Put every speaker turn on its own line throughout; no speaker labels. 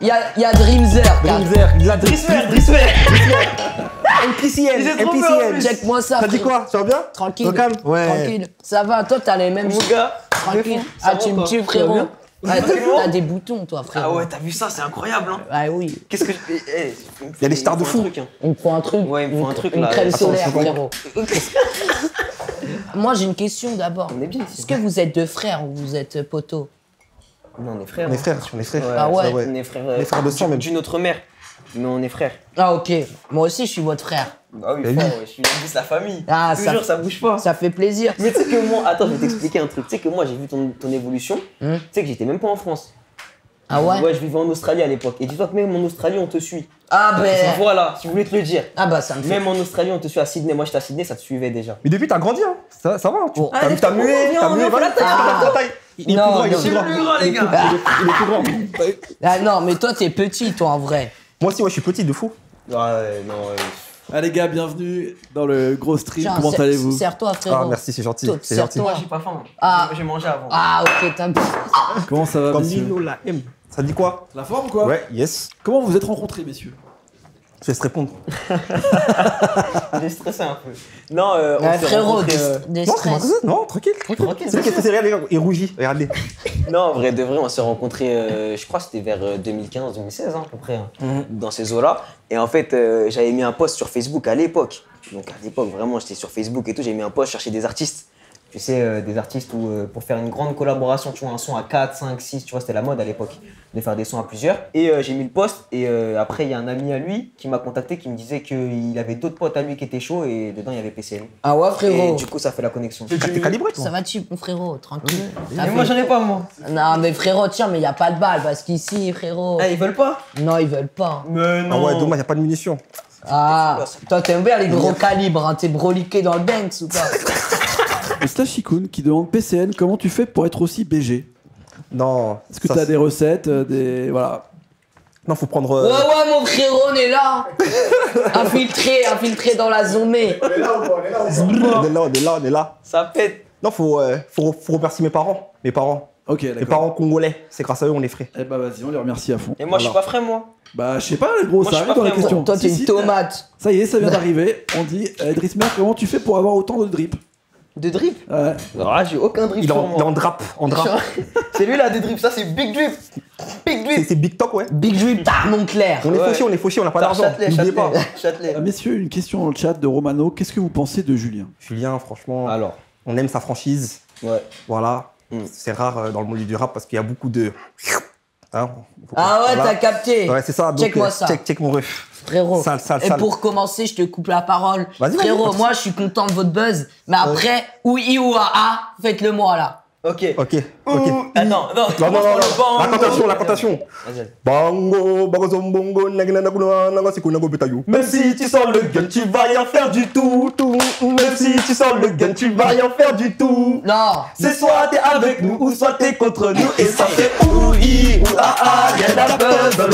Il y a Dreamzer.
La Drismer.
NPCL. Check-moi ça.
T'as dit quoi? Ça va bien?
Tranquille.
Calme. Ouais.
Tranquille. Ça va, toi t'as les mêmes.
Mon gars.
Tranquille. Ah, tu me tues, frérot. Ouais, t'as des boutons, toi, frérot.
Ah ouais, t'as vu ça, c'est incroyable, hein.
Ah oui.
Qu'est-ce que
Il y a des stars de fou.
On me prend un truc.
Ouais, il me faut un truc
une
là.
crème
Attends,
solaire,
c'est quoi
frérot. Moi, j'ai une question d'abord.
On est bien.
Est-ce que vous êtes deux frères ou vous êtes poteaux?
Non, on est frères.
On est frères, on est frères.
Ah ouais.
On est frères.
Les frères de sang, même.
D'une autre mère. Mais on est frères.
Ah ok. Moi aussi, je suis votre frère.
Bah oui,
Et
frère, ouais, je suis juste la famille.
Ah,
Toujours, ça bouge pas.
Ça fait plaisir.
Mais tu sais que moi, attends, je vais t'expliquer un truc. Tu sais que moi, j'ai vu ton évolution. Tu sais que j'étais même pas en France.
Ah ouais?
Ouais, je vivais en Australie à l'époque. Et dis-toi que même en Australie, on te suit.
Ah ben.
Voilà, si vous voulez te le dire.
Ah bah ça me fait.
Même en Australie, on te suit à Sydney. Moi, j'étais à Sydney, ça te suivait déjà.
Mais depuis, t'as grandi, hein. Ça va,
Oh.
T'as mué, voilà, ta taille. Il est plus grand, il est plus grand.
les gars.
Il est plus grand.
Ah non, mais toi t'es petit, toi en vrai.
Moi aussi, ouais, je suis petit de fou.
Ouais, non,
Allez les gars, bienvenue dans le gros stream.
Tiens,
Comment allez-vous?
Serre-toi, frérot.
Ah, merci, c'est gentil.
Toi,
C'est gentil.
serre-toi.
moi, j'ai pas faim.
Ah.
J'ai mangé avant.
Ah ok, t'as.
Comment ça va,
Comme
messieurs?
Nino la M. Ça dit quoi?
La forme quoi?
Ouais, yes.
Comment vous vous êtes rencontrés, messieurs?
Je laisse répondre.
J'ai stressé un peu. Non, on
Ouais,
s'est
frérot,
rencontrés,
des
Non, comment
stress.
ça? Non, tranquille.
tranquille.
C'est lui qui a fait ses rêves, il rougit. Regardez.
Non, en vrai de vrai, on s'est rencontrés, je crois que c'était vers 2015-2016 hein, à peu près, hein, dans ces eaux-là. Et en fait, j'avais mis un post sur Facebook à l'époque. Donc à l'époque, vraiment, j'étais sur Facebook et tout, j'ai mis un post, chercher des artistes. Tu sais, des artistes où, pour faire une grande collaboration, tu vois, un son à 4, 5, 6, tu vois, c'était la mode à l'époque, de faire des sons à plusieurs. Et j'ai mis le post et après, il y a un ami à lui qui m'a contacté, qui me disait qu'il avait d'autres potes à lui qui étaient chauds et dedans, il y avait PCN.
Ah ouais,
Et
frérot.
du coup, ça fait la connexion.
T'es calibré, toi?
Ça va tu mon frérot, tranquille. T'as
Mais
fait-
moi, j'en ai pas, moi.
Non mais frérot, tiens, mais y a pas de balle parce qu'ici, frérot.
Ah, ils veulent pas?
Non, ils veulent pas.
Mais
Ah
non.
ouais, dommage, y a pas de munitions.
Ah, toi t'aimes bien les gros calibres, hein. T'es broliqué dans le Banks ou pas?
Et Slashikoun qui demande PCN, comment tu fais pour être aussi BG?
Non.
Est-ce que
ça,
t'as des recettes, des. Voilà.
Non, faut prendre.
Ouais, ouais, mon frérot, on est là. Infiltré dans la zone.
On est là.
Ça pète.
Non, faut remercier mes parents. Mes parents.
Ok,
Mes
d'accord.
parents congolais. C'est grâce à eux, on est frais.
Eh bah vas-y, on les remercie à fond.
Et moi, je suis
Voilà.
pas frais, moi.
Bah je sais pas, les gros,
Moi, je
ça
suis
arrive
pas
dans les
prêt, moi.
questions.
Toi, t'es
Si,
une
si,
tomate.
Ça y est, ça vient d'arriver. On dit, Drismer, comment tu fais pour avoir autant de drip?
De drip?
Ouais.
Ah, j'ai aucun drip
Il
sur
est en
moi.
drap. En drap.
C'est lui là, des drips. Ça, c'est Big Drip. Big Drip.
C'est Big Talk, ouais.
Big Drip, mon clair.
On est
Ouais.
fauchés, on n'a pas
T'as
d'argent.
Châtelet,
N'oubliez pas.
Châtelet.
Ah, messieurs, une question dans le chat de Romano. Qu'est-ce que vous pensez de Julien?
Julien, franchement,
Alors,
on aime sa franchise.
ouais.
Voilà.
Mm.
C'est rare dans le monde du rap parce qu'il y a beaucoup de. Hein,
Ah ouais,
voilà.
t'as capté.
Ouais, c'est ça. Donc,
Check-moi ça.
Check mon ref.
Frérot.
Sale.
Et pour commencer, je te coupe la parole.
Vas-y,
Frérot,
vas-y.
moi, je suis content de votre buzz. Mais après, oui ou ah, faites-le moi là.
Ok.
Ok.
Attends, non,
La tentation.
Vas-y.
Bango, bongo, même si tu sors le gun, tu vas rien faire du tout. Même si tu sors le gun, tu vas rien faire du tout.
Non.
C'est soit t'es avec nous ou soit t'es contre nous. Et ça fait oui ou y'a la buzz dans le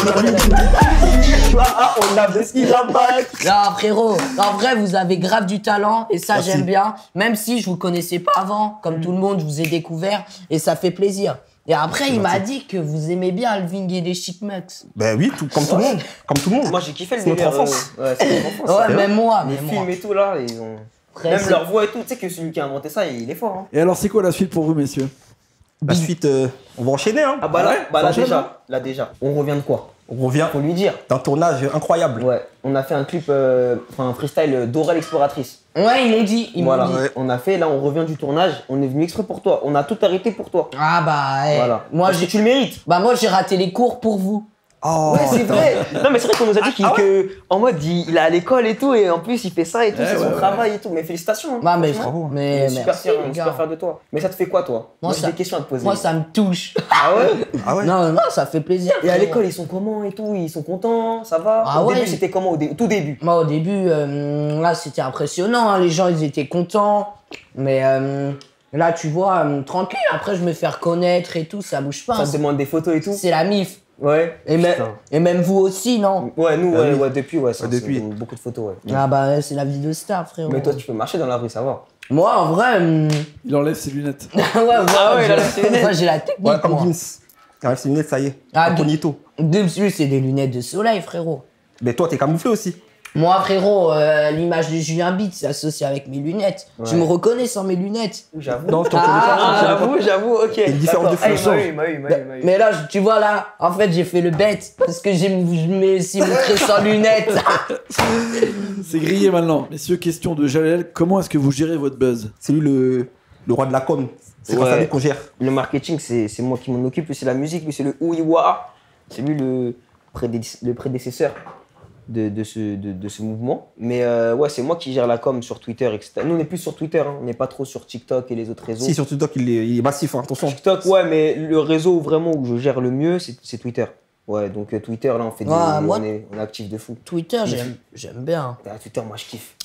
on a des skills là-bas.
Non, frérot. En vrai, vous avez grave du talent et ça,
Merci.
j'aime bien. Même si je vous connaissais pas avant, comme tout le monde, je vous ai découvert et ça fait plaisir. Et après, il m'a dit que vous aimez bien Alvin et les Chipmunks.
Ben oui, comme tout le monde. Comme tout le monde.
Moi, j'ai kiffé le
C'est notre
délire,
enfance.
Ouais, c'est notre enfance.
Ouais,
ça.
même moi,
Les
même moi.
films et tout là, ils ont.
Après,
Même
c'est-
leur voix et tout. Tu sais que celui qui a inventé ça, il est fort. Hein.
Et alors, c'est quoi la suite pour vous, messieurs?
La suite, on va enchaîner. Hein.
Ah bah là,
Ouais,
là
franchement,
déjà. Là déjà. On revient de quoi?
On revient
Faut lui dire.
d'un tournage incroyable.
Ouais. On a fait un clip, enfin un freestyle d'Aurel Exploratrice.
Ouais, ils m'ont dit.
Voilà.
Ouais.
On a fait, là, on revient du tournage. On est venu exprès pour toi. On a tout arrêté pour toi.
Ah bah,
Voilà.
moi,
Parce que tu le mérites.
moi, j'ai raté les cours pour vous.
Oh,
Ouais, c'est
putain.
vrai. Non, mais c'est vrai qu'on nous a dit que, en mode, il est à l'école et tout, et en plus, il fait ça et tout, c'est son travail et tout. Mais félicitations. Hein.
Bah, mais
Franchement.
bravo. Mais
Super
merci,
fier,
les
super
gars.
fier de toi. Mais ça te fait quoi, toi? Moi, j'ai
ça-
des questions à te poser.
Moi, ça me touche.
Ah ouais?
Ah ouais.
Non, ça fait plaisir.
Et à
frérot.
l'école, ils sont comment et tout? Ils sont contents? Ça va?
Ah
Au
ouais.
début, c'était comment? Tout début?
Moi, au début, là, c'était impressionnant. Hein. Les gens, ils étaient contents. Mais là, tu vois, tranquille. Après, je me fais reconnaître et tout. Ça bouge pas.
Ça
hein.
te demande des photos et tout?
C'est la MIF.
Ouais.
Et,
Putain.
et même vous aussi, non?
Ouais, nous,
Ah oui.
ouais, depuis, ouais, ça,
depuis.
c'est beaucoup de photos, ouais.
Ah bah, ouais, c'est la vie de star, frérot.
Mais toi, tu peux marcher dans la rue, ça va.
Moi, en vrai...
Il enlève ses lunettes.
ouais,
Ah ouais, il a la lunettes.
moi, j'ai la technique,
Ouais, comme
moi.
Gims. Enlève ses lunettes, ça y est.
Ah,
Incognito.
Dessus, c'est des lunettes de soleil, frérot.
Mais toi, t'es camouflé aussi.
Moi, frérot, l'image de Julien Beat, c'est associé avec mes lunettes.
Ouais.
Tu me reconnais sans mes lunettes.
J'avoue.
Non, je te reconnais pas.
J'avoue, ok.
Il y a une différence de
D'accord.
fonction.
Il m'a eu.
Mais là, tu vois, là, en fait, j'ai fait le bête parce que je me suis montré sans lunettes.
C'est grillé maintenant. Messieurs, question de Jalel. Comment est-ce que vous gérez votre buzz?
C'est lui le roi de la com. C'est grâce à
Ouais.
lui qu'on gère.
Le marketing, c'est moi qui m'en occupe. Lui, c'est la musique. Lui, c'est le Ouiwa. C'est lui le prédécesseur de ce mouvement. Mais ouais, c'est moi qui gère la com sur Twitter, etc. Nous, on est plus sur Twitter. Hein. On n'est pas trop sur TikTok et les autres réseaux.
Si, sur TikTok, il est massif, hein, attention.
TikTok, ouais, mais le réseau vraiment où je gère le mieux, c'est Twitter. Ouais, donc Twitter, là, on fait
Ouais, moi-
on est actif de fou.
Twitter, j'aime bien.
Twitter, moi, je kiffe.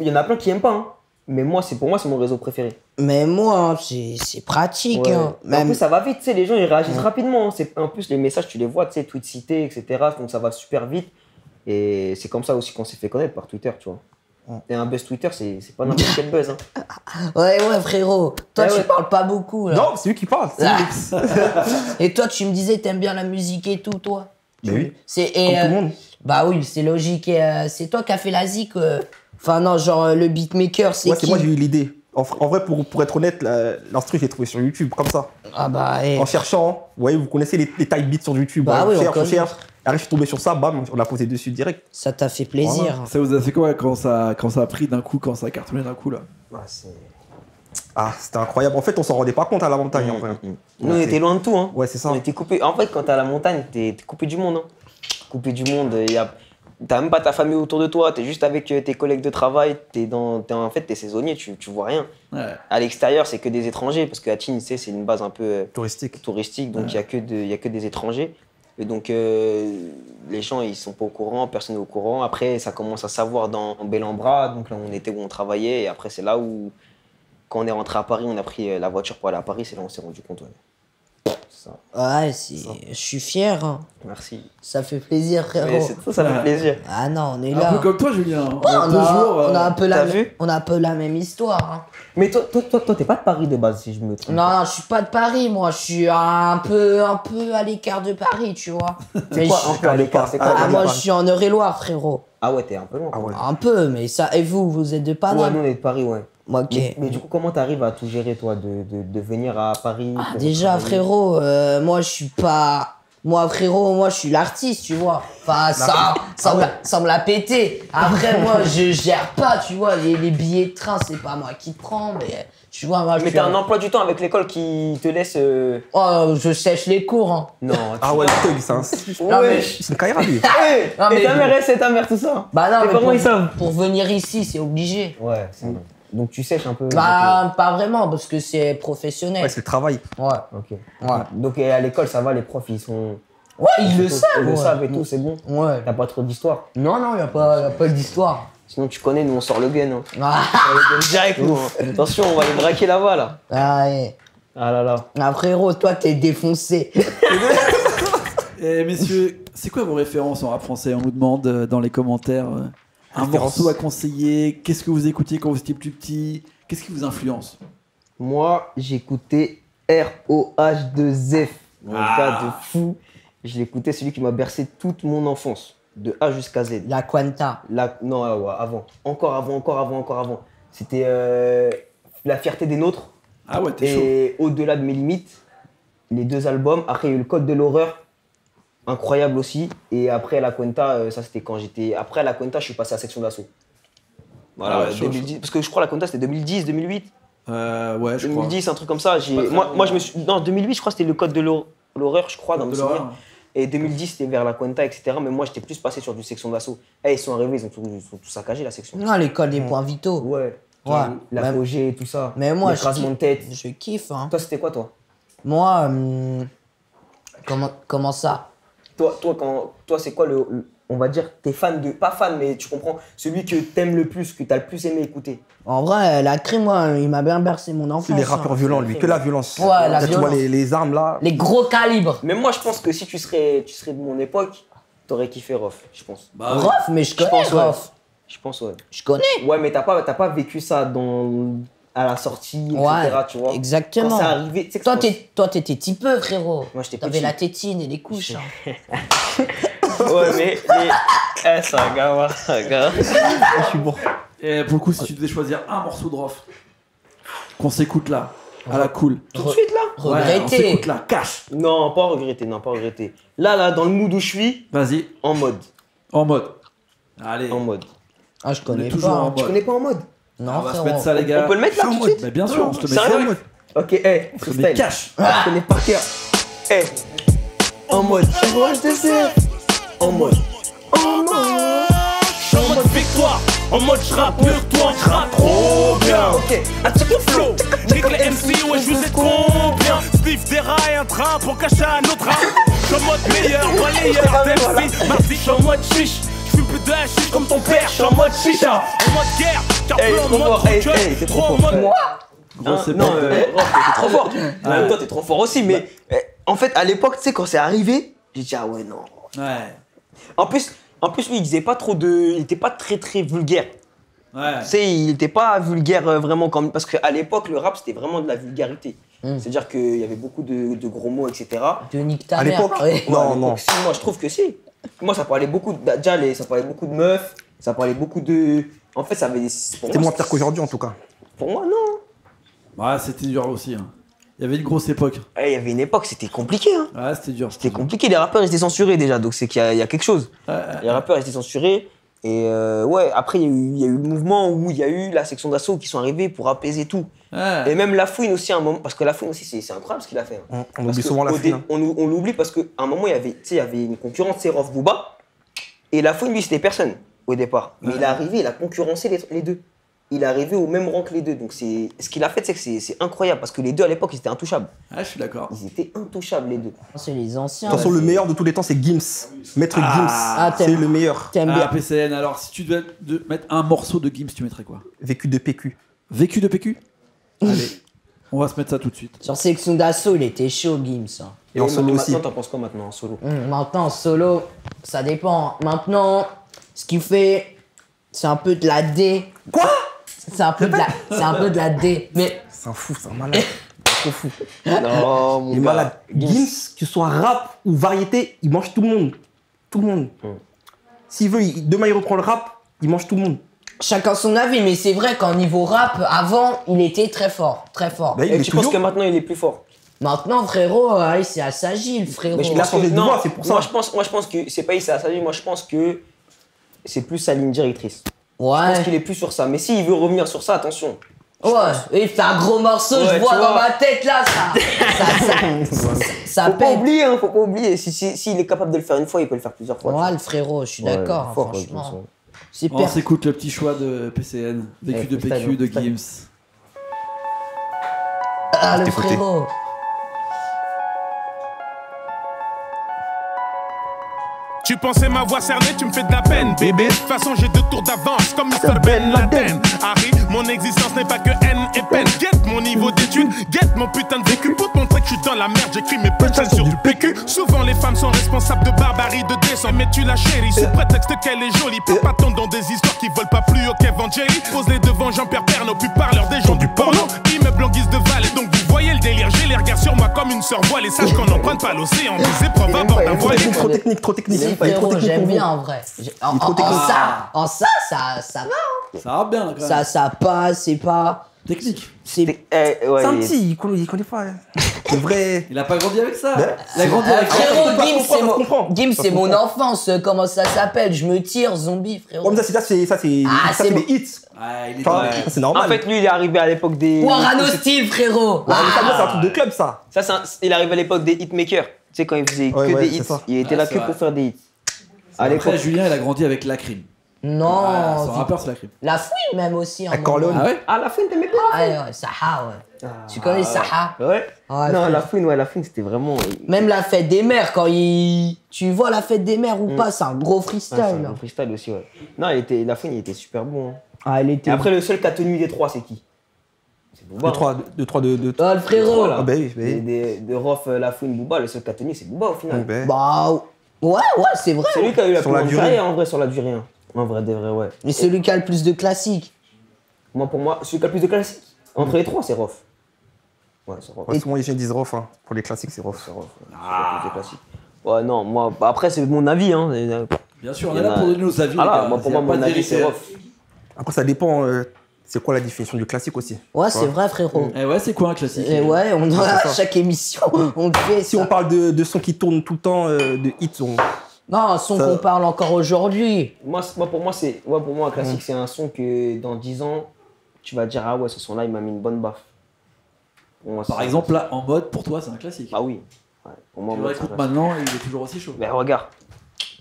Il y en a plein qui aiment pas, hein. Mais moi, pour moi, c'est mon réseau préféré.
Mais moi, hein, c'est pratique.
Ouais.
Hein.
Mais en
Même...
plus, ça va vite, tu sais, les gens, ils réagissent rapidement. Hein. En plus, les messages, tu les vois, tu sais, tweets cités, etc. Donc, ça va super vite. Et c'est comme ça aussi qu'on s'est fait connaître par Twitter, tu vois. Et un buzz Twitter, c'est pas n'importe quel buzz. Hein.
Ouais, frérot. Toi,
Ouais,
tu
ouais.
parles pas beaucoup, là.
Non, c'est lui qui parle. C'est lui.
Et toi, tu me disais, t'aimes bien la musique et tout, toi.
Mais oui.
C'est
Comme tout le monde.
Bah oui, c'est logique. Et, c'est toi qui as fait la zik. Enfin, non, genre, le beatmaker, c'est
Ouais,
qui
c'est moi qui ai eu l'idée. En vrai, pour être honnête, l'instru, je l'ai trouvé sur YouTube, comme ça.
Ah bah,
En cherchant, vous voyez, vous connaissez les type beats sur YouTube.
Bah
ouais,
oui, on
on
connaît.
cherche. Arrive, je suis tombé sur ça, bam, on l'a posé dessus direct.
ça t'a fait plaisir.
Ça vous a fait quoi quand ça a pris d'un coup, quand ça a cartonné d'un coup là?
Ah, c'était incroyable. En fait, on s'en rendait pas compte à la montagne, en vrai.
Nous, on était loin de tout. Hein.
Ouais, c'est ça.
On était coupé. En fait, quand t'es à la montagne, t'es coupé du monde. Hein. Coupé du monde. T'as même pas ta famille autour de toi. T'es juste avec tes collègues de travail. En fait, t'es saisonnier. Tu vois rien.
Ouais.
À l'extérieur, c'est que des étrangers. Parce qu'à Tignes, tu sais, c'est une base un peu
Touristique.
touristique. Donc, il y a que des étrangers. Et donc, les gens, ils sont pas au courant. Personne n'est au courant. Après, ça commence à savoir dans Bel-en-Bras. Donc, là, on était où on travaillait. Et après, c'est là où, quand on est rentré à Paris, on a pris la voiture pour aller à Paris. C'est là où on s'est rendu compte. Ouais. Ça.
Ouais, je suis fier. Hein.
Merci.
Ça fait plaisir,
Mais
frérot.
ça fait plaisir.
Ah non, on est
Un
là.
peu comme toi, Julien.
Ouais,
En deux jours,
on a un peu
t'as vu
on a un peu la même histoire. Hein.
Mais toi, t'es pas de Paris de base, si je me trompe.
Non, je suis pas de Paris, moi. Je suis un peu à l'écart de Paris, tu vois.
C'est quoi un peu à l'écart? C'est quoi
Ah,
à
moi,
l'écart?
je suis en Eure-et-Loire, frérot.
Ah ouais, t'es un peu loin.
Ah ouais.
Un peu, mais ça. Et vous êtes de
Ouais,
Paname?
nous on est de Paris, ouais.
Ok.
Mais du coup, comment t'arrives à tout gérer, toi, de venir à Paris pour
Déjà,
travailler?
frérot, moi, je suis pas. Moi, frérot, moi, je suis l'artiste, tu vois. Enfin, ça me l'a pété. Après, moi, je gère pas, tu vois. Les billets de train, c'est pas moi qui prends, mais tu vois, moi, je
Mais
suis
t'as un emploi du temps avec l'école qui te laisse.
Oh, je sèche les cours, hein.
Non.
Ah ouais, le thug, c'est un.
Non, mais-
C'est une carrière, lui.
Non, mais-
Et ta mère, c'est ta mère, tout ça.
Bah non,
Tes
mais
parents, ils savent.
pour venir ici, c'est obligé.
Ouais, c'est vrai. Donc tu sèches un peu.
Bah, pas vraiment, parce que c'est professionnel.
Ouais, c'est le travail.
Ouais.
Ok.
Ouais.
Donc à l'école, ça va, les profs, ils sont.
Ouais, ils le savent.
Ils le
ouais.
savent et tout, c'est bon.
Ouais.
T'as pas trop d'histoire.
Non, non, y a pas d'histoire.
Sinon, tu connais, nous, on sort le gun. Hein.
Ah,
On sort le gun direct, nous. Hein. Attention, on va les braquer là-bas, là.
ah, ouais.
Ah là là.
Ah, frérot, toi, t'es défoncé.
Et messieurs, c'est quoi vos références en rap français? On nous demande dans les commentaires un
Références.
morceau à conseiller. Qu'est-ce que vous écoutiez quand vous étiez plus petit? Qu'est-ce qui vous influence?
Moi, j'écoutais ROH2F. Un gars de fou. Je l'écoutais, celui qui m'a bercé toute mon enfance. De A jusqu'à Z.
La Quanta.
Non, ouais, avant. Encore avant. C'était La fierté des nôtres
Ah ouais, t'es chaud.
et Au-delà de mes limites. Les deux albums. Après, il y a eu Le Code de l'horreur. Incroyable aussi. Et après, La Cuenta, ça c'était quand j'étais. Après, La Cuenta, je suis passé à Section d'Assaut. Voilà,
Ah ouais, chaud,
2010. Parce que je crois La Cuenta, c'était 2010, 2008.
Ouais, je crois.
2010, un truc comme ça.
Pas très
Moi, je me suis. Non, 2008, je crois que c'était Le Code de l'horreur, je crois, dans
De
mes
l'horreur.
souvenirs. Et 2010, c'était vers La Cuenta, etc. Mais moi, j'étais plus passé sur du Section d'Assaut. Ils sont arrivés, ils ont tout saccagé, la section.
Non, l'école des points vitaux.
Ouais.
Ouais.
L'apogée et tout ça.
Mais moi,
l'écrasement de tête.
je kiffe, hein.
Toi, c'était quoi, toi?
Moi, comment ça?
Toi, c'est quoi on va dire, t'es fan de, pas fan, mais tu comprends, celui que t'aimes le plus, que t'as le plus aimé écouter.
En vrai, la crime, moi, il m'a bien bercé mon enfance.
Les rappeurs
hein.
violents, lui, que la violence.
Ouais, la
Là, tu vois
violence.
les armes là.
Les gros calibres.
Mais moi, je pense que si tu serais de mon époque, t'aurais kiffé Rof, je pense.
Bah ouais.
Rof, mais je connais
pense, ouais.
Rof.
Je pense, ouais.
Je connais.
Ouais, mais t'as pas vécu ça dans à la sortie,
Ouais,
etc. Tu vois.
exactement.
Quand c'est arrivé, tu sais que
Toi, t'étais typeux, frérot.
Moi, j'étais
T'avais
petit.
la tétine et les couches. Hein.
Ouais, mais c'est un gars, c'est un gars.
Je suis bon.
Et pour le coup, si tu devais choisir un morceau de Rof qu'on s'écoute là, à la cool.
Tout de suite là.
Ouais, on
Regretter.
s'écoute là, cash.
Non, pas regretter, non, pas regretter. Là, dans le mood où je suis,
Vas-y,
en mode.
en mode. Allez,
En mode.
Ah, je
on
connais
est toujours
pas.
en
Tu
mode.
connais pas en mode?
Non,
On va se
frérot.
mettre ça, les gars.
On peut le mettre là tout de suite?
Mais bien sûr, on se le met
Sérieux?
en mode.
Ok,
On se le met
freestyle.
cash.
Je connais par cœur. En mode. En mode.
J'suis en mode victoire, en mode j'rappe mieux que toi, j'rappe trop bien.
Ok.
Attaque le flow, nique les MC, ouais je vous ai combien. Steve déraille un train pour cacher un autre train. J'suis en mode meilleur, balayeur d'MC. Mardi, j'suis en mode chiche, j'fume plus de hashish comme ton père. J'suis en mode chicha, en mode guerre, car
Hey,
peu en
trop
mode
fort, hey,
rocker,
hey, t'es trop
trop en
fort.
mode.
Gros, c'est
Non,
pas-
Rof, t'es trop fort. Même toi, t'es trop fort aussi. Mais en fait, à l'époque, tu sais, quand c'est arrivé, j'ai dit, ah ouais, non.
Ouais.
En plus, lui, il disait pas trop de. Il était pas très vulgaire.
Ouais.
Tu sais, il était pas vulgaire vraiment comme. Parce qu'à l'époque, le rap, c'était vraiment de la vulgarité. C'est-à-dire qu'il y avait beaucoup de gros mots, etc.
De nique ta
À
mère.
l'époque
Ouais.
Ouais, à
Non,
l'époque,
non.
si, moi, je trouve que si. Moi, ça parlait beaucoup de. Déjà, ça parlait beaucoup de meufs, ça parlait beaucoup de. En fait, ça avait des.
C'était moins pire qu'aujourd'hui en tout cas.
Pour moi, non.
Ouais, c'était dur aussi. Hein. Il y avait une grosse époque.
Il y avait une époque, c'était compliqué. Hein.
Ouais, c'était dur.
C'était compliqué. Les rappeurs, ils étaient censurés déjà. Donc, c'est qu'il y a quelque chose.
Ouais,
Les rappeurs étaient censurés. Et ouais, après, il y a eu le mouvement où il y a eu la section d'assaut qui sont arrivés pour apaiser tout.
ouais.
Et même La Fouine aussi, à un moment. Parce que La Fouine aussi, c'est incroyable ce qu'il a fait. Hein.
On
Parce
oublie
que
souvent la
au
fouine.
On l'oublie parce qu'à un moment, il y avait une concurrence, c'est Rof Booba. Et La Fouine, lui, c'était personne au départ. Mais il est arrivé, il a concurrencé les deux. Il est arrivé au même rang que les deux. Donc, ce qu'il a fait, c'est que c'est incroyable. Parce que les deux, à l'époque, ils étaient intouchables.
Ouais, je suis d'accord.
Ils étaient intouchables, les deux.
C'est les anciens.
De toute façon, le meilleur de tous les temps, c'est Gims. Maître
Ah,
Gims. C'est
t'aimes.
le meilleur.
T'aimes
Ah,
bien.
PCN, alors si tu devais mettre un morceau de Gims, tu mettrais quoi?
Vécu de PQ.
Vécu de PQ? Allez, on va se mettre ça tout de suite.
Sur section d'assaut, il était chaud, Gims. Hein.
Et en solo aussi.
Maintenant, t'en penses quoi maintenant en solo?
Maintenant, en solo, ça dépend. Maintenant, ce qu'il fait, c'est un peu de la D.
Quoi?
C'est un peu de la D. Mais
C'est un fou, c'est un malade. Trop fou.
Non, mon
Il est
gars.
malade. Gims, que ce soit rap ou variété, il mange tout le monde. Tout le monde. S'il veut, demain il reprend le rap, il mange tout le monde.
chacun son avis. Mais c'est vrai qu'en niveau rap, avant, il était très fort. Très fort.
Bah, il
Et
est
tu penses
toujours.
que maintenant, il est plus fort?
Maintenant, frérot, c'est à s'agir, frérot.
Mais je
Il a
pense
changé
que-
de
non,
voix, c'est pour ça.
Moi, je pense que c'est pas ça. Moi, je pense que c'est plus sa ligne directrice. Je pense
Ouais.
qu'il est plus sur ça. Mais s'il veut revenir sur ça, attention.
Ouais. Et c'est un gros morceau,
Ouais,
je vois
tu
dans
vois.
ma tête là, ça
Faut pas
pète.
oublier, hein, faut pas oublier. S'il est capable de le faire une fois, il peut le faire plusieurs fois.
Ouais, le frérot, je suis
Ouais,
d'accord, hein,
fort, ouais,
franchement.
je
C'est
On
per...
s'écoute le petit choix de PCN. Vécu de
freestyle,
PQ de
freestyle.
Gims.
Ah, le
écouté.
frérot.
Tu pensais m'avoir cerné, tu me fais de la peine, bébé. De toute façon, j'ai 2 tours d'avance, comme Mr. Ben Laden. Harry, mon existence n'est pas que haine et peine. Guette mon niveau d'études, guette mon putain de vécu. Pour te montrer que je suis dans la merde, j'écris mes punchlines sur du PQ. Souvent, les femmes sont responsables de barbarie, de descente. Mais tu la chéris, sous prétexte qu'elle est jolie. Papa tombe dans des histoires qui volent pas plus haut qu'Evangélie. Pose-les devant Jean-Pierre Pernaut, puis parleur des gens du porno. Immeuble en guise de valet, donc vous voyez le délire. J'ai les regards sur moi comme une sœur voilée. Sache qu'on n'emprunte pas l'océan, des épreuves à bord d'un voilier.
Trop technique, trop technique.
Si,
Il est trop
frérot,
technique
j'aime
pour
bien
vous.
en vrai. En,
Il est trop
en
technique.
ça va. Hein.
Ça va bien, quand même.
Ça passe, c'est pas.
Technique.
C'est.
Ouais,
C'est un petit, il connaît pas. hein. Le vrai.
Il a pas grandi avec ça.
Ouais.
Il a grandi avec ça.
Frérot,
ça se
Gims,
comprend,
c'est
ça se comprend.
mon, Gims,
Ça
c'est
se
mon
comprend.
enfance. Comment ça s'appelle? Je me tire, zombie, frérot.
Ouais, mais ça, c'est
Ah,
ça,
c'est
c'est
bon.
des hits.
Ouais, il est
Enfin,
dans les-
ça, c'est normal.
En fait, lui, il est arrivé à l'époque des.
Warano Style, frérot.
Ouais, mais ça, c'est un truc de club, ça.
Ça, il est arrivé à l'époque des hitmakers. Tu sais, quand il faisait
Ouais,
que
ouais,
des
c'est
hits.
ça.
Il était
Ouais,
là
c'est
que
vrai.
pour faire des hits. À
Après,
l'époque.
Julien, il a grandi avec la crime.
Non.
Voilà, son
vite.
rappeur, c'est la crime.
La fouille, même aussi. en
Avec Corleone.
Ah ouais?
Ah, la fouine, t'aimais pas?
Ouais, Saha, ouais. Tu connais Saha?
Ouais.
Ouais,
Non,
frère.
la fouine, c'était vraiment.
Même la fête des mères, quand il. Tu vois la fête des mères ou pas, c'est un gros
Ouais,
freestyle.
c'est un
là.
bon freestyle aussi, ouais. Non, la fouine, il était super bon. Hein.
Ah, elle
Et
était.
après, le seul qui a tenu des trois, c'est qui? C'est Booba.
2-3, de.
Oh, le frérot, là.
Ah, bah oui, bah oui.
De Rof, la fouine, Booba, le seul qui a tenu, c'est Booba au final.
Ouais,
Bah. Ouais, c'est vrai.
C'est lui qui a eu la
Sur
plus
la
grande
durée.
carrière en vrai sur la durée. Hein. En vrai, des vrais, ouais.
Mais celui qui a le plus de classiques.
Moi, pour moi, celui qui a le plus de classiques. Entre les trois, c'est rough. Ouais, c'est rough.
Ouais, souvent les gens disent rough, hein. Pour les classiques, c'est rough.
C'est rough. C'est classique. Ouais, non, moi, bah, après, c'est mon avis, hein.
Bien sûr, on est là pour donner nos avis.
Ah
les
là,
gars.
moi, pour
Y a
moi,
pas
mon
de
avis,
vérité.
c'est rough.
Après, ça dépend, c'est quoi la définition du classique aussi.
Ouais, c'est vrai, frérot.
Eh ouais, c'est quoi un classique?
Et ouais, on a
c'est
à
ça.
chaque émission, on le fait.
Si
ça.
on parle de sons qui tournent tout le temps, de hits,
Non, un son
Ça-
qu'on parle encore aujourd'hui.
Pour moi, un classique, c'est un son que dans 10 ans, tu vas dire, ah ouais, ce son-là, il m'a mis une bonne baffe. Pour moi, c'est
Par
ça.
exemple, là, en mode, pour toi, c'est un classique.
Ah oui. Ouais, pour moi,
Tu le
moi, c'est un
réécoutes
classique.
maintenant, il est toujours aussi chaud.
Mais regarde,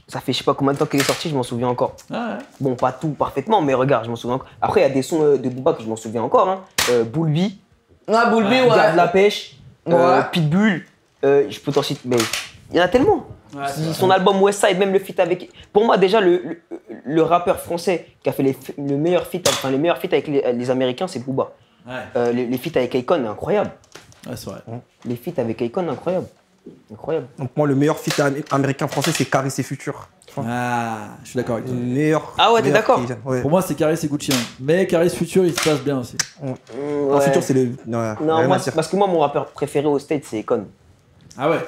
ça fait je sais pas combien de temps qu'il est sorti, je m'en souviens encore.
Ah ouais.
Bon, pas tout parfaitement, mais regarde, je m'en souviens encore. Après, il y a des sons de Booba que je m'en souviens encore. Hein. Bulbi,
Ah, Boulby, ouais.
Garde la pêche,
Ouais.
Pitbull, je peux t'en citer, mais il y en a tellement.
Ouais, c'est vrai.
Son album Westside, même le feat avec. Pour moi, déjà, le rappeur français qui a fait le meilleur feat, enfin les meilleurs feats avec les Américains, c'est Booba.
Ouais,
Les feats avec Akon, incroyable.
ouais, c'est vrai.
Les feats avec Akon, incroyable. Incroyable.
Donc moi, le meilleur feat américain-français, c'est Caris et Futur.
Ah, je suis d'accord avec
Le
toi.
meilleur.
Ah ouais, t'es
meilleur
d'accord
qui- ouais.
Pour moi, c'est Caris et Gucci. Hein. Mais Caris Future, il se passe bien aussi.
En
Ouais.
Futur, c'est le. Non,
Non,
rien
moi,
à dire.
parce que moi, mon rappeur préféré au States, c'est Akon.
Ah ouais.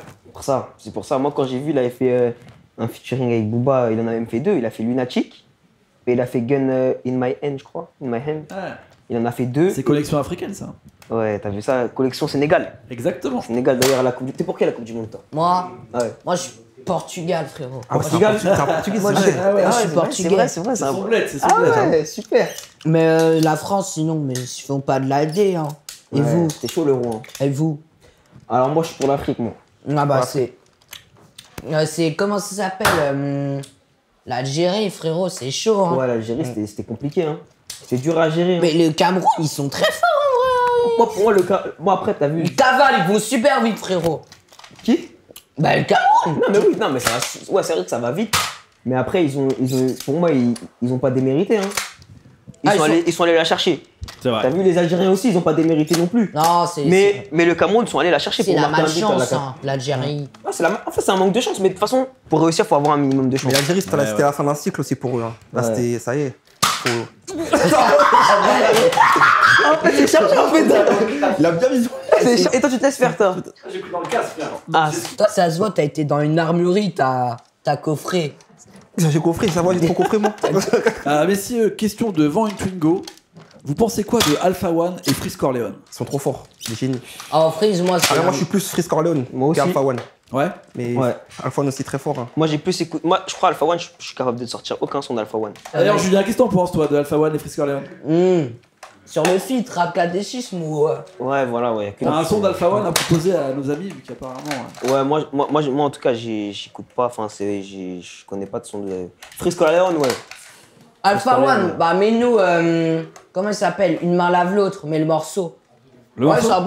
C'est pour ça. Moi, quand j'ai vu, il avait fait un featuring avec Booba, il en a même fait deux. Il a fait Lunatic et il a fait Gun in My Hand, je crois. In My Hand.
Ouais.
Il en a fait deux.
C'est collection africaine, ça.
Ouais, t'as vu ça, collection Sénégal.
Exactement.
Sénégal, d'ailleurs, à la Coupe du... T'es pour qui à la Coupe du Monde, toi?
Moi,
Ouais.
moi, je suis Portugal, frérot.
Ah, ouais,
Portugal.
c'est un Portugais,
Moi,
c'est
je-
vrai.
Ah ouais,
moi, je
c'est
suis
vrai,
portugais.
c'est vrai,
C'est
un
son
bon-
bled, c'est son
Ah
bled. hein.
ouais, super.
Mais la France, sinon, mais ils font pas de la D, hein. Et
Ouais,
vous
C'est chaud le roi.
Et vous
Alors, moi, je suis pour l'Afrique, moi.
Ah bah,
Ouais.
c'est... Comment ça s'appelle l'Algérie, frérot, c'est chaud, hein.
Ouais, l'Algérie, c'était compliqué, hein. C'était dur à gérer. Hein.
Mais le Cameroun, ils sont très forts,
Moi, pour moi, moi, après, t'as vu.
Ils cavalent, ils vont super vite, frérot.
Qui?
Bah, le Cameroun.
Non, mais oui, non, mais ça va. Ouais, c'est vrai que ça va vite. Mais après, pour moi, ils ont pas démérité, hein. Ils sont allés la chercher.
C'est
T'as
vrai.
vu, les Algériens aussi, ils ont pas démérité non plus.
Non, c'est...
Mais le Cameroun, ils sont allés la chercher
C'est
pour
la
marquer un but à la
malchance,
carte.
hein, l'Algérie.
Ah, en fait, c'est un manque de chance, mais de toute façon, pour réussir, il faut avoir un minimum de chance.
Mais l'Algérie, c'était
Ouais,
c'était
ouais.
la fin d'un cycle aussi pour eux. Hein. Là,
Ouais.
c'était. Ça y est. Faut-
C'est cherché en fait.
Il a bien vision.
Et toi, tu te laisses faire, toi.
J'ai pris dans le casque, frère.
Ah,
Toi, ça se voit, t'as été dans une armurerie, t'as coffré.
J'ai coffré, ça va, j'ai trop coffré, moi.
Messieurs, question de Vent une Twingo. Vous pensez quoi de Alpha One et Freeze Corleone?
Ils sont trop forts, des génies.
En freeze, moi, c'est...
Alors, moi, je suis plus Freeze Corleone
Moi aussi.
qu'Alpha One.
Ouais.
Mais
Ouais.
Alpha One aussi très fort. Hein.
moi, j'ai plus écouté. Moi, je crois Alpha One, je suis capable de sortir aucun son d'Alpha One.
D'ailleurs, Julien, qu'est-ce que t'en penses, toi, de Alpha One et Freeze Corleone?
Sur le feat, rap catéchisme ou...
Ouais, voilà, ouais.
T'as un son d'Alpha One à proposer à nos amis, vu qu'apparemment.
Ouais, moi, en tout cas, j'écoute pas. Enfin, je connais pas de son de. Freeze Corleone, ouais.
Alpha
Parce qu'on
One,
est-
bah mets-nous, comment il s'appelle? Une main lave l'autre, mais le morceau.
Le
Ouais,
morceau
c'est un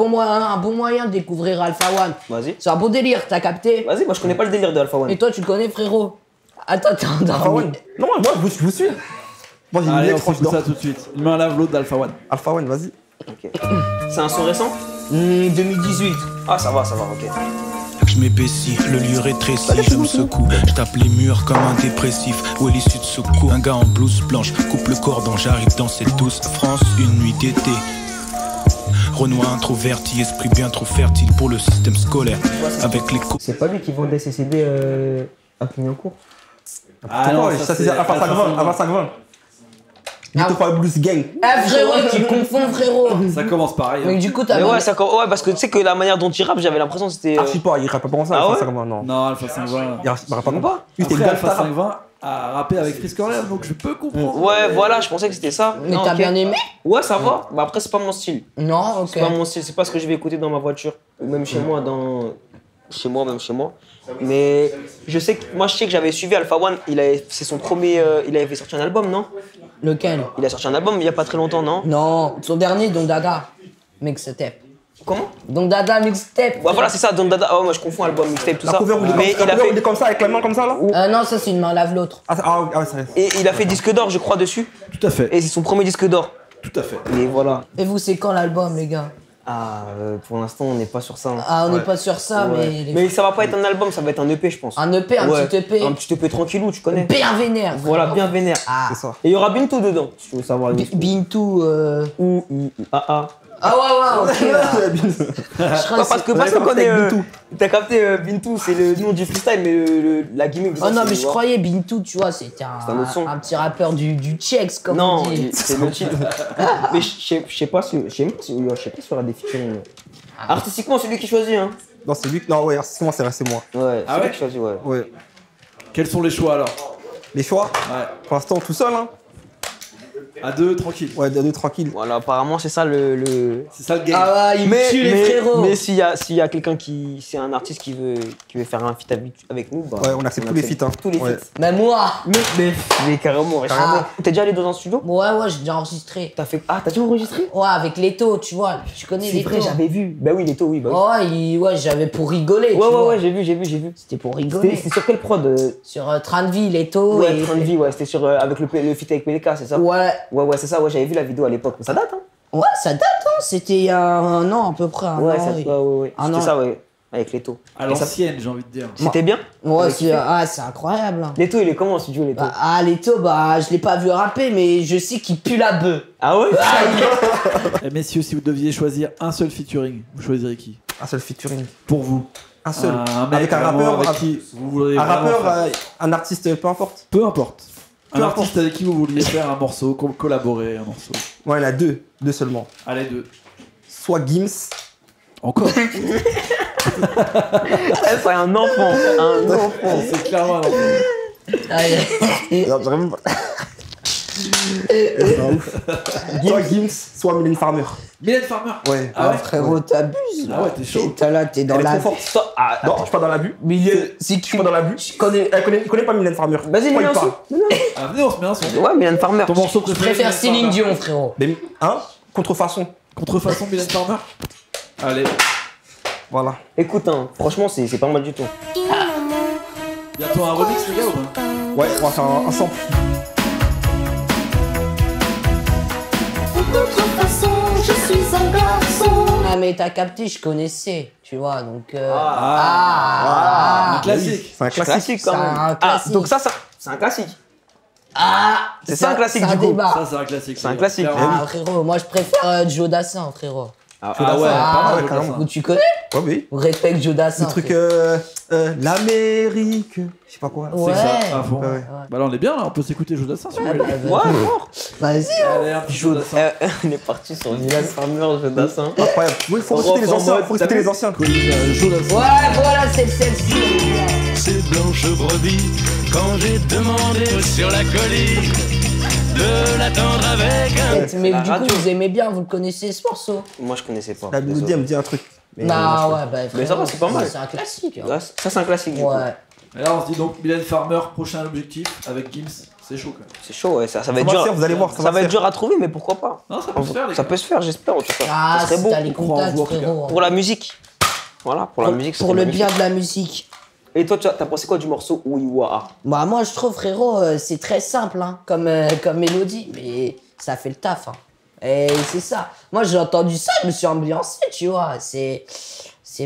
bon moyen de découvrir Alpha One.
Vas-y.
C'est un bon délire, t'as capté?
Vas-y, moi, je connais pas le délire de Alpha One.
Et toi, tu le connais, frérot? Attends, t'es
Alpha
endormi.
One. Non, moi, je vous suis. Moi, j'ai une
Allez, on
lettre, je
s'écoute
dors.
ça tout de suite. Une main lave l'autre d'Alpha One.
Alpha One, vas-y.
Ok. C'est un son récent
2018.
Ah, ça va, ok.
Je m'épaissis, le lieu rétrécit, je me secoue. Je tape les murs comme un dépressif. Où est l'issue de secours? Un gars en blouse blanche, coupe le cordon, j'arrive dans cette douce France, une nuit d'été. Renoir introverti, esprit bien trop fertile pour le système scolaire. Avec les
C'est pas lui qui vendait ses CD à Clignancourt?
Ah non,
ça c'est Alpha 520. Alpha 520. Mythophile Blues Gang.
Eh, frérot, tu confonds, frérot.
Ça commence pareil.
Donc,
hein.
du coup, t'as...
Mais ouais, ouais, parce que tu sais que la manière dont il rappe, j'avais l'impression que c'était.
Ah, je sais pas, il rappe pas comme ça,
Ah
Alpha
ouais
520, non.
Non, Alpha 520.
Il rappe pas comme ça. Lui,
Après,
t'es
Alpha
gangsta.
520 a rappé avec Freeze Corleone, donc je peux comprendre.
Ouais, voilà, je pensais que c'était ça.
Mais
Non,
t'as
ok.
bien aimé?
Ouais, ça va. Bah après, c'est pas mon style.
Non, ok.
C'est pas mon style, c'est pas ce que je vais écouter dans ma voiture. Ou même chez moi, même chez moi. Mais je sais que j'avais suivi Alpha One, c'est son premier. Il avait fait sortir un album, non?
Lequel?
Il a sorti un album il y a pas très longtemps, non?
Non, son dernier, Don Dada. Mixtape.
Comment?
Don Dada, mixtape.
Ouais, voilà, c'est ça, Don Dada. Oh, moi je confonds album, mixtape, tout
La
ça.
cover,
Mais il a fait.
comme ça, avec la main comme ça, là.
Non, ça, c'est une main lave l'autre.
Ah, ouais, c'est vrai.
Et il a fait disque d'or, je crois, dessus.
Tout à fait.
Et c'est son premier disque d'or.
Tout à fait.
Et voilà.
Et vous, c'est quand l'album, les gars?
Ah, pour l'instant, on n'est pas sur ça. hein.
Ah, on n'est
Ouais.
pas sur ça,
Ouais.
mais...
Mais ça va pas être un album, ça va être un EP, je pense.
Un EP, un
Ouais.
petit EP.
Un petit EP tranquillou, tu connais.
Bien vénère.
Voilà, bien vénère.
Ah.
C'est ça.
Et il y aura Bintou dedans, si tu veux savoir.
Bintou,
Ou AA.
Ah ouais, ok. Je crois
Parce que
Ouais,
qu'on
avec
est.
Bintou.
T'as capté Bintou, c'est le nom du freestyle, mais la gimmick.
Oh non, mais je croyais Bintou, tu vois, c'était
un autre son.
un petit rappeur du Tchex, comme
Non,
on dit.
c'est le titre. Mais je sais pas si. Je sais pas s'il y aura des featuring. Artistiquement, c'est lui qui choisit, hein.
Non, c'est lui. Non, ouais, c'est moi, c'est moi.
Ouais,
Ah
c'est lui
ouais
qui choisit, ouais.
Ouais.
Quels sont les choix alors?
Les choix,
Ouais.
pour l'instant, tout seul, hein.
À deux, tranquille.
Ouais, deux tranquille.
Voilà, apparemment, c'est ça le.
C'est ça le game.
Ah ouais, il me tue les frérots.
Mais s'il y a quelqu'un qui. C'est un artiste qui veut faire un feat avec nous, bah.
Ouais, on accepte tous les feats, hein.
Tous les
Ouais.
feats.
Mais moi,
Mais carrément,
Ah.
T'es déjà allé dans un studio?
ouais, j'ai déjà enregistré.
T'as déjà enregistré?
Ouais, avec Leto, tu vois. Tu connais
C'est
Leto?
vrai, j'avais vu. Bah oui, Leto, oui. Bah oui.
Ouais, j'avais pour rigoler. tu
Ouais,
vois.
j'ai vu.
C'était pour rigoler.
C'était sur quelle prod?
Sur Train de vie, Leto.
Ouais,
et...
Train de vie, ouais. C'était sur avec le feat avec PLK, c'est ça?
Ouais.
Ouais, c'est ça, ouais, j'avais vu la vidéo à l'époque. Ça date, hein?
Ouais, ça date, hein. C'était il y a un an à peu près. Un
Ouais,
an, oui.
ouais.
Un
C'était
an.
ça, ouais. Avec Leto.
À l'ancienne, j'ai envie de dire.
C'était bien?
Ouais,
T'avais kiffé
c'est incroyable. Hein.
Leto, il est comment en studio, Leto?
Leto, je l'ai pas vu rapper, mais je sais qu'il pue la bœuf.
Ah ouais?
Eh, messieurs, si vous deviez choisir un seul featuring, vous choisirez qui?
Un seul featuring.
Pour vous.
Un seul.
Un mec
Avec un
vraiment
rappeur,
avec qui vous voudriez
un
vraiment
rappeur,
faire-
un artiste, peu importe.
Peu importe. Un
Peu
artiste avec qui vous vouliez faire un morceau, collaborer un morceau.
Ouais, il y en a deux seulement.
Allez, deux.
Soit Gims,
Encore.
C'est un enfant. Un enfant.
C'est clairement un enfant.
non, vraiment pas. C'est un ouf. Soit Gims, soit Mylène Farmer.
Mylène Farmer.
Ouais.
Ah ouais.
Frérot, t'abuses.
Ah ouais, t'es chaud.
T'es là, t'es dans
Elle est
la.
trop forte. Non, je suis pas dans l'abus.
C'est
Je suis pas dans l'abus. Elle connaît pas Mylène Farmer.
Vas-y,
Pourquoi
mets un
il parle
son.
Ah, venez, on se met un son.
Ouais, Mylène Farmer.
Ton morceau
Je
préféré?
préfère
Mylène
Céline
Farmer.
Dion, frérot.
Mais, hein Contrefaçon.
Contrefaçon Mylène Farmer. Allez.
Voilà.
Écoute, hein, franchement, c'est pas mal du tout.
Bientôt un remix, les gars, ou pas?
Ouais, on va faire un sample.
Ah, mais t'as capté, je connaissais, tu vois, donc.
Un classique.
C'est un classique.
quand
C'est
même.
un classique.
Donc ça, c'est un classique.
C'est
ça un classique,
c'est un
du coup.
débat.
Ça, c'est un classique.
C'est un classique.
Ah, frérot, moi je préfère Joe Dassin, frérot.
Ah ouais,
Ah,
pas mal,
ouais, carrément.
Ou tu connais?
Ouais, oui.
On respecte Joe Dassin.
Le truc,
frérot.
l'Amérique. Je sais pas quoi.
Ouais.
C'est ça, à fond.
Ouais, ouais.
Bah là, on est bien, là, on peut s'écouter Joe Dassin, si vous
Ah,
voulez.
bah,
Ouais, fort.
Vas-y.
Allez, un petit Joe Dassin.
On est parti sur Mylène Farmer, Joe Dassin.
Incroyable. Oui, faut respecter les anciens. Faut respecter les anciens.
Joe Dassin.
Ouais, voilà, c'est celle-ci.
Ces blanches brebis, quand j'ai demandé sur la colline de l'attendre avec un...
Mais
la
du coup,
radio.
vous aimez bien, vous le connaissez ce morceau?
Moi, je connaissais pas.
La mélodie, elle me dit un truc. Mais
Non,
moi,
ouais, bah.
Mais ça va, c'est pas mal.
C'est un classique. hein.
Là, ça, c'est un classique, du coup.
Ouais.
Et là, on se dit donc Mylène Farmer, prochain objectif avec Gims. C'est chaud quand même.
C'est chaud, ouais. Ça va
Ça
être
va
dur.
se faire, vous allez voir.
Ça va être dur à trouver, mais pourquoi pas?
Non, ça peut se faire, les
Ça
gars.
peut se faire, j'espère, en tout cas.
Ah,
ça serait
si
beau.
t'as les
On croit en
contacts,
vous, en tout cas.
frérot.
Pour la musique. Voilà, pour la musique.
Pour
c'est
le
magnifique.
bien de la musique.
Et toi, t'as pensé quoi du morceau Ouiwa?
Bah, moi, je trouve, frérot, c'est très simple, hein, comme mélodie, mais ça fait le taf, hein. Et c'est ça. Moi, j'ai entendu ça, je me suis ambiancé, tu vois. C'est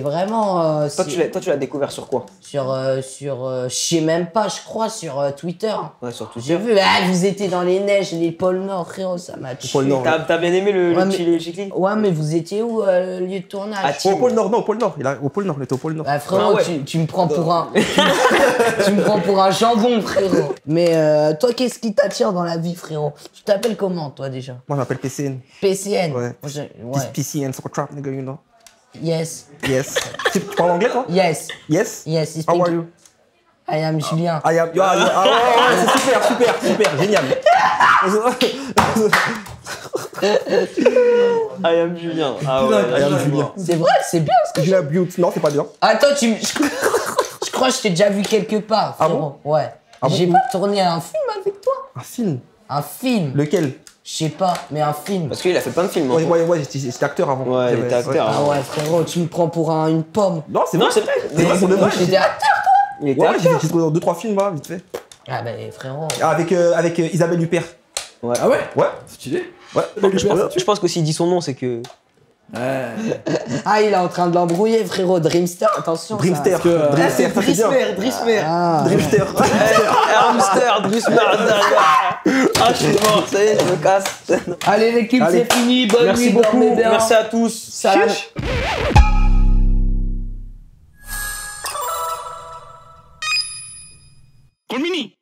vraiment.
Toi, tu l'as découvert sur quoi?
Je sais même pas, je crois, sur Twitter.
Ouais, sur
J'ai
Twitter.
vu, vous étiez dans les neiges, les pôles Nord, frérot, ça m'a tué.
Pôle Nord.
T'as bien aimé le
Ouais, mais-
Chili?
Ouais, mais vous étiez où, le lieu de tournage?
À
Au pôle Nord, non, au pôle Nord. Au pôle Nord, il était au pôle Nord.
Bah, frérot,
Ah ouais.
tu me prends pour un. Tu me prends pour un jambon, frérot. Mais toi, qu'est-ce qui t'attire dans la vie, frérot? Tu t'appelles comment, toi, déjà?
Moi, je m'appelle PCN.
PCN.
Ouais.
Moi, je-
This
ouais.
PCN, so trap, nigga, you know.
Yes.
Yes. Tu parles anglais, toi?
Yes.
Yes.
Yes. you
How
speak-
are you?
I am Julien.
Ah, c'est super, génial.
I am Julien. Ah ouais,
I am Julien.
C'est vrai, c'est bien ce que
Julien Beauty, non, c'est pas bien.
Attends, je crois que je t'ai déjà vu quelque part,
Ah
frérot. Ouais. J'ai pas tourné un film avec toi?
Un film.
Un film?
Lequel?
Je sais pas, mais un film.
Parce qu'il a fait plein de films. hein.
Ouais, j'étais acteur avant.
Ouais, il était acteur.
Ah ouais, frérot, tu me prends pour une pomme.
Non, c'est
Non,
vrai.
c'est vrai.
C'est vrai, pour de vrai.
J'étais acteur,
Il était
Ouais,
acteur.
j'ai joué dans 2-3 films, là, vite fait.
Ah bah frérot.
Avec Isabelle Huppert.
Ah ouais?
Ouais.
Stylé.
Ouais.
Je pense que s'il dit son nom, c'est que.
Ouais.
Ah, il est en train de l'embrouiller, frérot. Dreamster, attention. ça.
Dreamster.
que,
Dreamster, ça c'est bien.
Drismer.
Ah.
Dreamster.
Hamster, Drismer. Ah, je suis mort, ça y est, je me casse.
Allez, l'équipe,
Allez.
c'est fini. Bonne
Merci
nuit,
beaucoup,
dormez bien.
merci à tous.
Salam.
Colmini.